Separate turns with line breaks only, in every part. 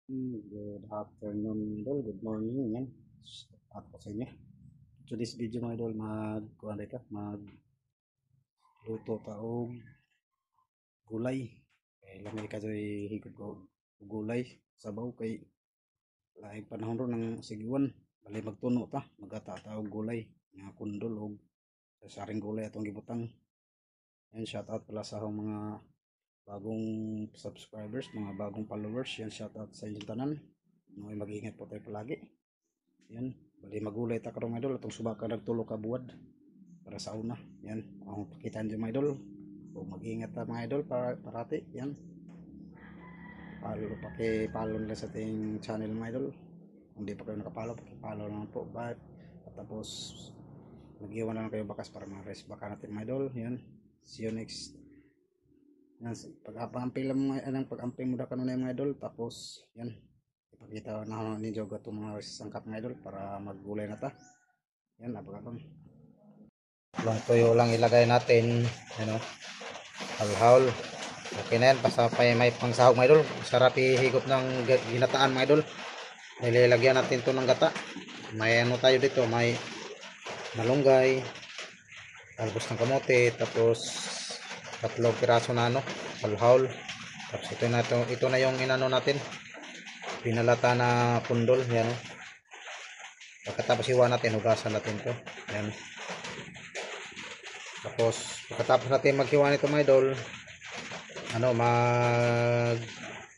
Good afternoon, idol. Good morning, yan. Ako sa inyo. So this video mga idol, magluto ta og gulay. Lamay ka joy higod ko og gulay sabaw kay laing panahon ron ng sigwan. Bali magtuno ta, magata ta og gulay nga kundol og saring gulay atong gibutang. Yan, shout out pala sa akong mga bagong subscribers, mga bagong followers. Yan, shout out sa inyong tanan. Mag-ingat po tayo palagi. Yan, bali magulay ta karon mga idol atong subaka nagtulo ka buwad para sa una. Yan, ang pakitaan dyan mga idol. O mag-ingat ta mga idol para parati. Yan, paki-follow nila sa ating channel mga idol. Kung di pa kayo nakapalo, paki-follow lang po. Tapos mag-iwan na lang kayo bakas para ma-rest baka natin mga idol. Yan, see you next. Yan, pag-amping lang pag-amping mo da kanuna mga idol. Tapos yan, ipakita na ninyo gato mga sangkap mga idol para maggulay na ta. Yan, abang-abang. Long tuyo lang ilagay natin, ano, halhaul. Okay na yan, basta may pangsahog mga idol. Sarap ihigop ng ginataan mga idol. Nililagyan natin to ng gata. May ano tayo dito, may malunggay, talbos ng kamote, tapos tatlong piraso na ano, halhaul. Tapos ito na yung inano natin, pinalata na kundol. Yan, pagkatapos iwan natin, hugasan natin to. Yan. Tapos pagkatapos natin maghiwa nito mga idol, ano,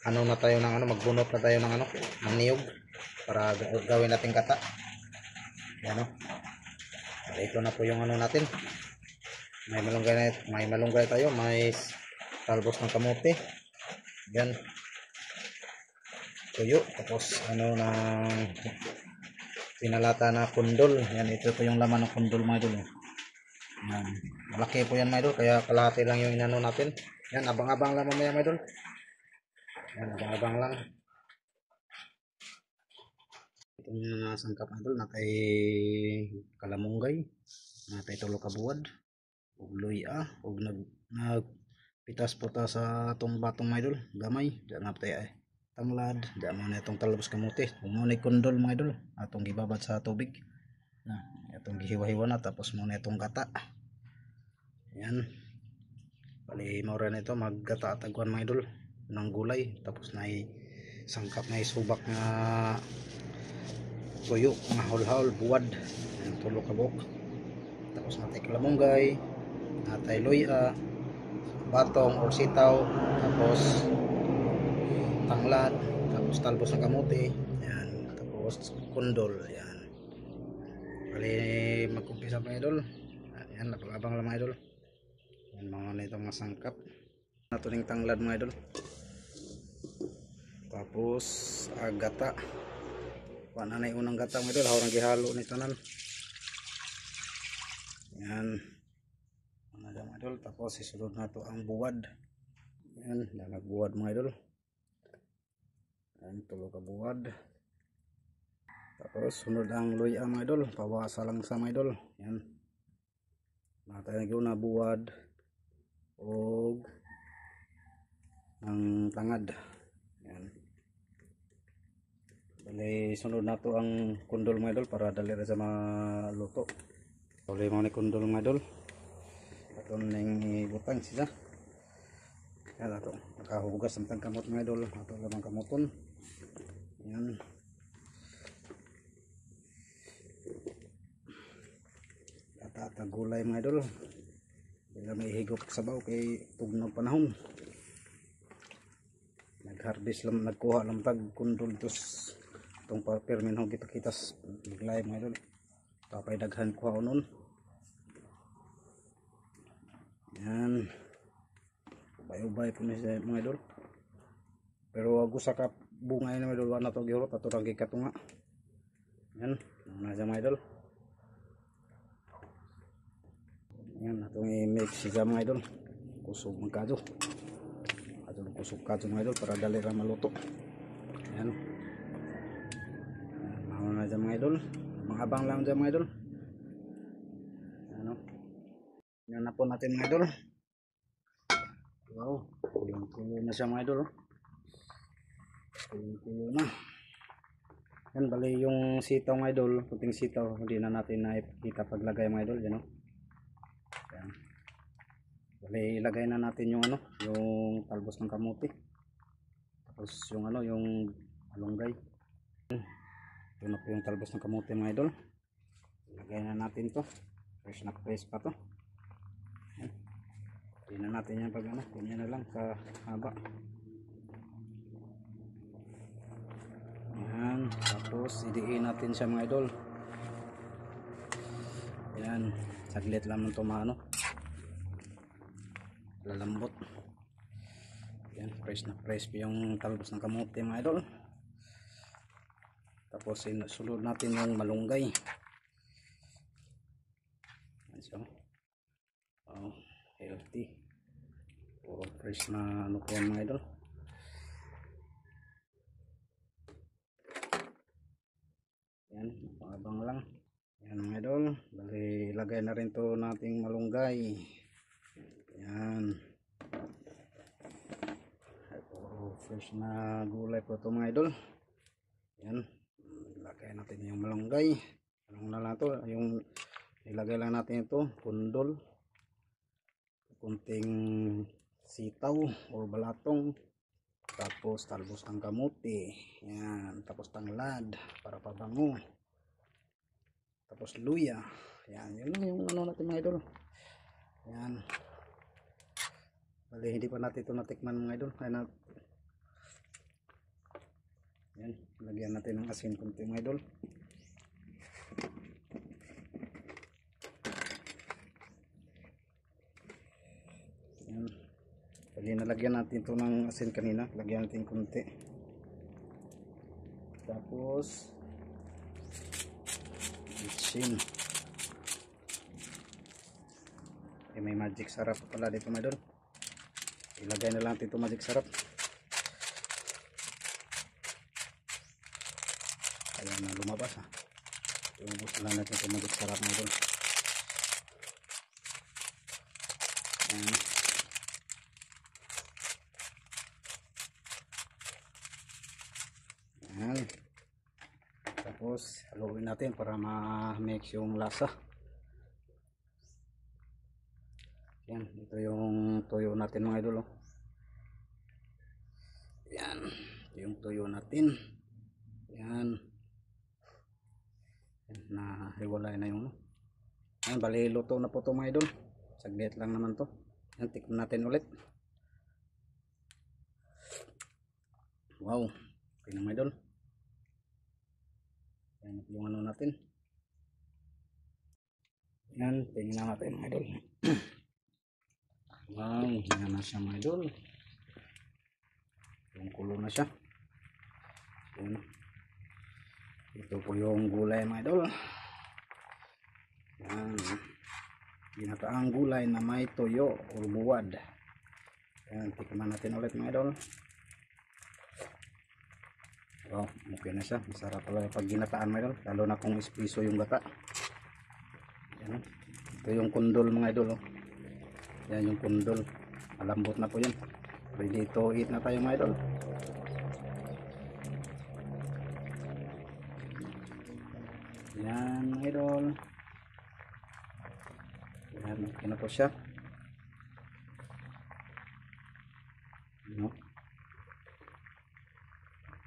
ano na tayo ng ano, magbunot na tayo ng ano, ng niyog para gawin natin kata. Yan, no? Ito na po yung ano natin. May malunggay tayo, may talbos ng kamote. Yan. Tuyo, tapos ano na pinalata na kundol. Yan, ito po yung laman ng kundol mga idol. Yan. Malaki po yan mga idol, kaya kalahati lang yung inano natin. Yan, abang-abang lang mamaya mga idol. Yan, abang-abang lang. Itong mga sangkap mga idol, natay kalamunggay, natay tulo ka buwad, ug luya, ug nagpitas po ta sa atong batong mga idol, gamay, diyan na tayo tanglad, diyan mo na itong talbos kamote, umunay kundol mga idol, atong gibabad sa tubig. Na, itong gihiwa-hiwa na, tapos muna itong gata. Yan, bali maura na ito, maggata at agwan mga idol ng gulay, tapos na sangkap na isubak na tuyo, mga haul-haul, buwad. Yan, tulo ka buok. Tapos natay kalamunggay, natay luya, batong or sitaw, tapos tanglad, tapos talbos ng kamote. Yan, tapos kundol. Yan, bali magkumpisa mga idol. Yan, abang lang mga idol. Yan, mga na itong masangkap nato ning tanglad mga idol. Tapos gata, wala na yung unang gata mga idol, hawang gihalo ni tanan. Yan, mga idol. Tapos isunod na to ang buwad. Yan, nagbuwad mga idol. Yan, tulo ka buwad. Tapos sunod ang luya mga idol, pawasa lang sa mga idol. Yan, natay na buwad o ang tangad. Yan, bali sunod na to ang kundol mga idol para dali ra sa maluto. Bali mo ni kundol mga idol, aton ning ibutang sila. Yan, ato nakahugas ang kamot mga idol, ato lamang kamoton. Yan, at gulay mga idol, bila may higop sabaw kay tugnaw panahon. Nag-harvest lang, nagkuha lang tag kundol tos itong permin ho kita-kitas biglay mga idol, tapay daghan kuha unon. Yan, ubay-ubay po niya mga idol, pero wag usa ka bunga na mga idol, wala to gihurot ato lang gikatunga. Yan, na sa mga idol. Yan, atong i-mix siya mga idol, kusog magkado, atong kusog kado mga idol para dali ra maluto. Yan, mga na dyan mga idol, mga abang lang dyan mga idol. Ano, yan na po natin mga idol. Wow, kuling na siya mga idol. Tuyo na. Yan, bali yung sitaw mga idol, puting sitaw, hindi na natin nakikita paglagay mga idol, yan o. Yan. Bali ilagay na natin yung yung talbos ng kamuti. Tapos yung yung malunggay. Ito na po yung talbos ng kamuti mga idol. Ilagay na natin to. Fresh na fresh pa to. Yan. Tingnan natin yan pag ganyan na lang kahaba. Yan, tapos idiin natin siya mga idol. Yan, saglit lang ito lalambot. Yan, fresh na fresh yung talbos ng kamote mga idol. Tapos sulod natin yung malunggay. Yan siya. Oh, healthy. Puro fresh na po yan mga idol. Yan, pangabang lang. Yan mga idol, bali ilagay na rin to nating malunggay. Yan. Puro fresh na gulay po to mga idol. Yan, ilagay natin yung malunggay. Anong na lang to, yung ilagay lang natin ito, pundol, kunting sitaw o balatong, tapos talbos ng kamuti, yan, tapos tanglad para pabango, tapos luya, yan, yun yung natin mga idol. Yan, bali hindi pa natin ito natikman mga idol. Yan, lagyan natin ng asin kunti mga idol. Yan, bali nalagyan natin ito ng asin kanina, lagyan natin kunti. Tapos asin. May magic sarap pala dito mga idol. Ilagay na lang natin ito magic sarap. Ayan na lumabas ha. Ubus lang natin ito magic sarap mga idol. Ayan. Ayan. Tapos haluin natin para ma-mix yung lasa. Yan, ito yung tuyo natin mga idol. Yan, ito yung tuyo natin. Yan. Na hiwalay na yung Yan, bali luto na po ito mga idol. Saglit lang naman to. Yan, tikman natin ulit. Wow, okay na mga idol. Yan yung natin. Yan, tingnan natin mga idol. Wow, yan na siya mga idol. Yung kulo na siya. Yan. Ito po yung gulay mga idol. Yan. Ginataang gulay na may toyo o buwad. Yan, tikman natin ulit mga idol. Wow, okay na siya. Masarap pala pag ginataan mga idol. Lalo na kung ispiso yung gata. Yan. Ito yung kundol mga idol. Yan yung kundol. Malambot na po yan. Ready to eat na tayo mga idol. Yan mga idol. Yan, okay na po siya. No?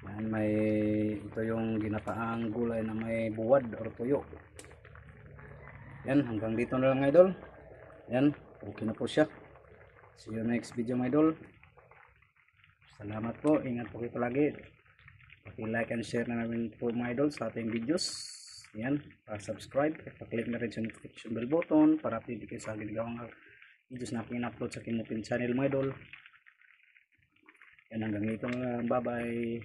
Yan, ito yung ginataang gulay na may buwad or tuyo. Yan, hanggang dito na lang mga idol. Yan, okay na po siya. See you next video mga idol. Salamat po, ingat po kayo palagi. Paki-like and share na namin po mga idol sa ating videos. Yan, subscribe, pa-click na rin sa notification bell button para update kayo sa ginagawang videos na pin-upload sa Kimupin channel mga idol. Yan, hanggang dito na lang. Bye bye.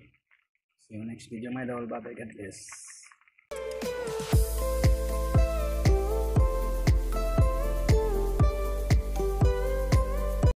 See you next video mga idol. Bye bye, God bless.